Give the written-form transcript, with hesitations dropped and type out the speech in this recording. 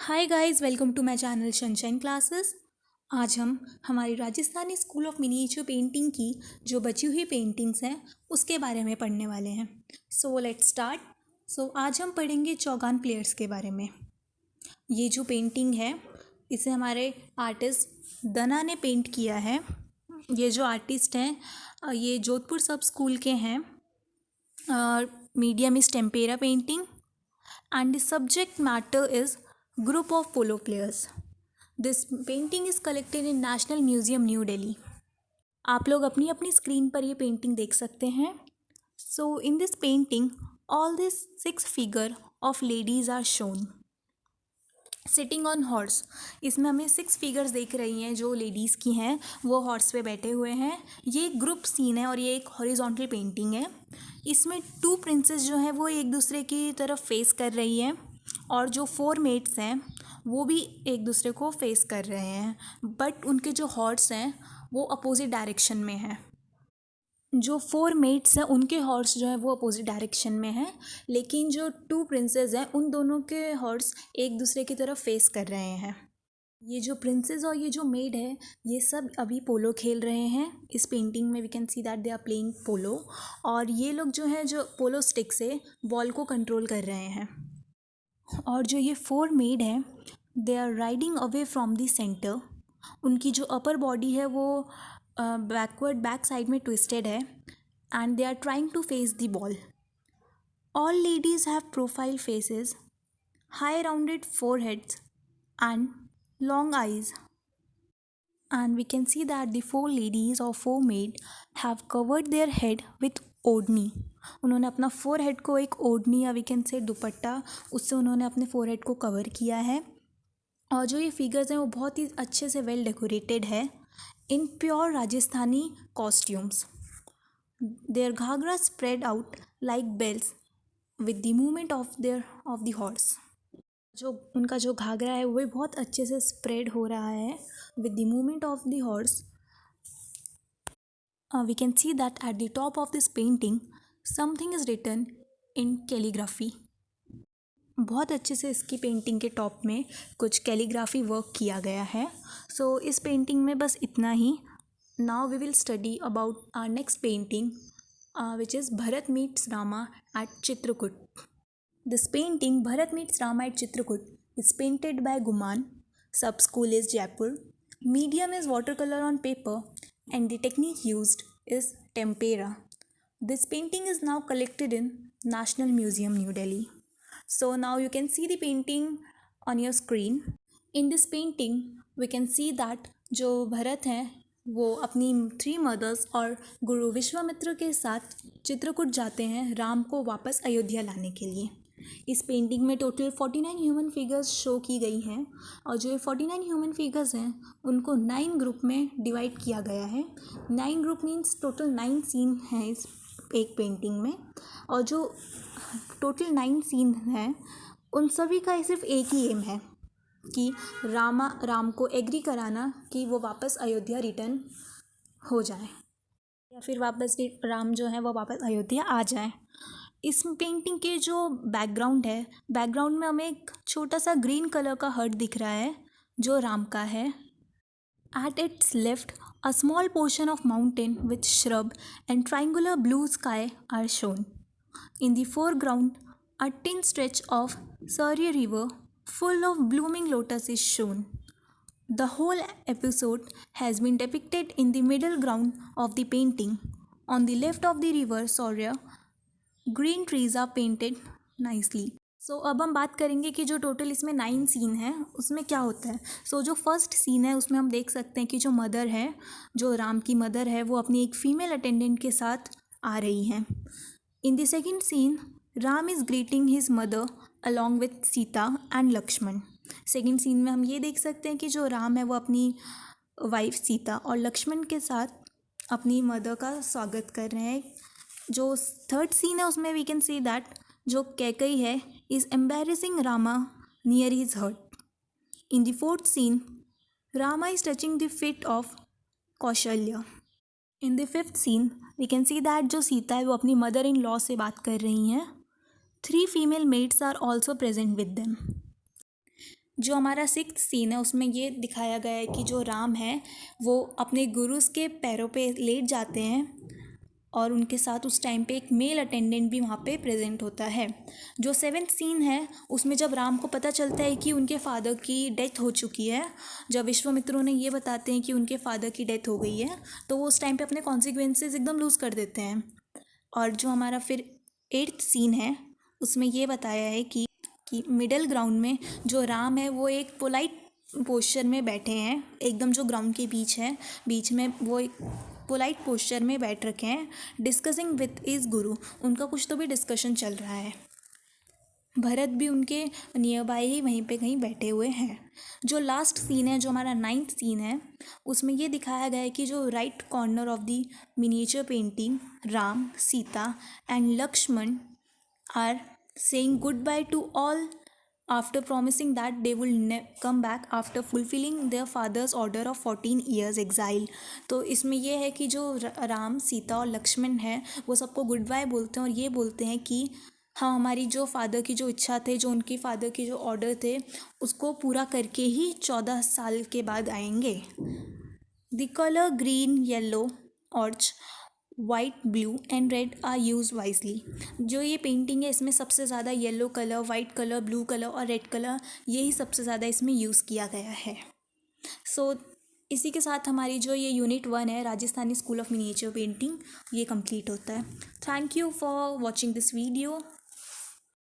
Hi guys, welcome to my channel sunshine classes. आज हम हमारी Rajasthani school of miniature painting की जो बची हुई पेंटिंग्स हैं उसके बारे में पढ़ने वाले हैं। So let's start. आज हम पढ़ेंगे चौगान प्लेयर्स के बारे में। ये जो पेंटिंग है इसे हमारे आर्टिस्ट दना ने पेंट किया है। ये जो आर्टिस्ट हैं ये जोधपुर सब स्कूल के हैं। Medium is tempera painting and the subject matter is group of polo players. This painting is collected in National Museum, New Delhi. आप लोग अपनी अपनी स्क्रीन पर ये पेंटिंग देख सकते हैं। So in this painting, all these 6 figure of ladies are shown. Sitting on horse, इसमें हमें 6 फिगर्स देख रही हैं जो लेडीज़ की हैं, वो हॉर्स पे बैठे हुए हैं। ये एक ग्रुप सीन है और ये एक हॉरिजॉन्टल पेंटिंग है। इसमें 2 प्रिंसेस जो हैं वो एक दूसरे की तरफ फेस कर रही हैं और जो 4 मेट्स हैं वो भी एक दूसरे को फेस कर रहे हैं, बट उनके जो हॉर्स हैं वो अपोजिट डायरेक्शन में हैं। जो 4 मेट्स हैं उनके हॉर्स जो है वो अपोजिट डायरेक्शन में हैं, लेकिन जो 2 प्रिंसेस हैं उन दोनों के हॉर्स एक दूसरे की तरफ फेस कर रहे हैं। ये जो प्रिंसेस और ये जो मेड है ये सब अभी पोलो खेल रहे हैं। इस पेंटिंग में we can see that they are playing polo, और ये लोग जो है जो पोलो स्टिक से बॉल को कंट्रोल कर रहे हैं। और जो ये 4 मेड हैं they are riding away from the centre. उनकी जो अपर बॉडी है वो बैक साइड में ट्विस्टेड है and they are trying to face the ball. All ladies have profile faces, high rounded foreheads and long eyes, and we can see that the 4 ladies or 4 maid have covered their head with ओढ़नी। उन्होंने अपना forehead को एक ओढ़नी या we can say दुपट्टा, उससे उन्होंने अपने फोरहेड को कवर किया है। और जो ये फिगर्स हैं वो बहुत ही अच्छे से वेल डेकोरेटेड है in pure Rajasthani costumes. Their ghagra spread out like bells with the movement of the horse. जो उनका जो घाघरा है वो भी बहुत अच्छे से स्प्रेड हो रहा है with the movement of the horse. We can see that at the top of this painting something is written in calligraphy. बहुत अच्छे से इसकी पेंटिंग के टॉप में कुछ कैलीग्राफी वर्क किया गया है। सो इस पेंटिंग में बस इतना ही। Now we will study about our next painting which is Bharat meets Rama at Chitrakoot. This painting Bharat meets Rama at Chitrakoot is painted by Guman. Sub school is Jaipur. Medium is watercolor on paper and the technique used is tempera. This painting is now collected in National Museum, New Delhi. So now you can see the painting on your screen. In this painting we can see that जो भरत हैं वो अपनी 3 mother's और गुरु विश्वामित्र के साथ चित्रकूट जाते हैं राम को वापस अयोध्या लाने के लिए। इस पेंटिंग में टोटल 49 ह्यूमन फिगर्स शो की गई हैं और जो ये 49 ह्यूमन फिगर्स हैं उनको 9 ग्रुप में डिवाइड किया गया है। 9 ग्रुप मीन्स टोटल 9 सीन हैं इस एक पेंटिंग में, और जो टोटल 9 सीन हैं उन सभी का सिर्फ एक ही एम है कि राम को एग्री कराना कि वो वापस अयोध्या रिटर्न हो जाए या फिर वापस राम जो है वो वापस अयोध्या आ जाए। इस पेंटिंग के जो बैकग्राउंड है, बैकग्राउंड में हमें एक छोटा सा ग्रीन कलर का हट दिख रहा है जो राम का है। At its left a small portion of mountain with shrub and triangular blue sky are shown. In the foreground a thin stretch of Sarayu river full of blooming lotus is shown. The whole episode has been depicted in the middle ground of the painting. On the left of the river Surya, green trees are painted nicely. अब हम बात करेंगे कि जो total इसमें 9 scene हैं उसमें क्या होता है। जो फर्स्ट सीन है उसमें हम देख सकते हैं कि जो मदर है, जो राम की मदर है, वो अपनी एक फीमेल अटेंडेंट के साथ आ रही हैं। In the second scene Ram is greeting his mother along with Sita and Lakshman. Second scene में हम ये देख सकते हैं कि जो राम है वो अपनी वाइफ सीता और लक्ष्मण के साथ अपनी मदर का स्वागत कर रहे हैं। जो थर्ड सीन है उसमें वी कैन सी दैट जो कैकई है is embracing Rama near his heart. In the fourth scene Rama is touching the feet of Kaushalya. In the fifth scene we can see that जो सीता है वो अपनी मदर इन लॉ से बात कर रही हैं। 3 female maids are also present with them. जो हमारा सिक्स्थ सीन है उसमें ये दिखाया गया है कि जो राम है वो अपने गुरुज के पैरों पे लेट जाते हैं और उनके साथ उस टाइम पे एक मेल अटेंडेंट भी वहाँ पे प्रेजेंट होता है। जो सेवेंथ सीन है उसमें जब राम को पता चलता है कि उनके फादर की डेथ हो चुकी है, जब विश्वामित्र उन्हें ये बताते हैं कि उनके फादर की डेथ हो गई है, तो वो उस टाइम पे अपने कॉन्सिक्वेंसेस एकदम लूज़ कर देते हैं। और जो हमारा फिर एट्थ सीन है उसमें ये बताया है कि मिडल ग्राउंड में जो राम है वो एक पोलाइट पोस्चर में बैठे हैं, एकदम जो ग्राउंड के बीच में वो एक पोलाइट पोस्चर में बैठ रखे हैं, डिस्कसिंग विथ इज गुरु। उनका कुछ तो भी डिस्कशन चल रहा है। भरत भी उनके नियर बाय ही वहीं पे कहीं बैठे हुए हैं। जो लास्ट सीन है, जो हमारा नाइन्थ सीन है, उसमें ये दिखाया गया है कि जो right corner of the miniature painting, Ram, Sita and Lakshman are saying goodbye to all after promising that they will come back after fulfilling their father's order of 14 years exile। तो इसमें यह है कि जो राम, सीता और लक्ष्मण है वो सबको गुड बाय बोलते हैं और ये बोलते हैं कि हाँ, हमारी जो फादर की जो इच्छा थे, जो उनकी फादर के जो ऑर्डर थे, उसको पूरा करके ही 14 साल के बाद आएंगे। The colour green, yellow, orange, white, blue and red are use wisely. जो ये पेंटिंग है इसमें सबसे ज़्यादा yellow colour, white colour, blue colour और रेड कलर, यही सबसे ज़्यादा इसमें यूज़ किया गया है। सो इसी के साथ हमारी जो ये यूनिट 1 है, Rajasthani school of miniature painting, ये कंप्लीट होता है। Thank you for watching this video.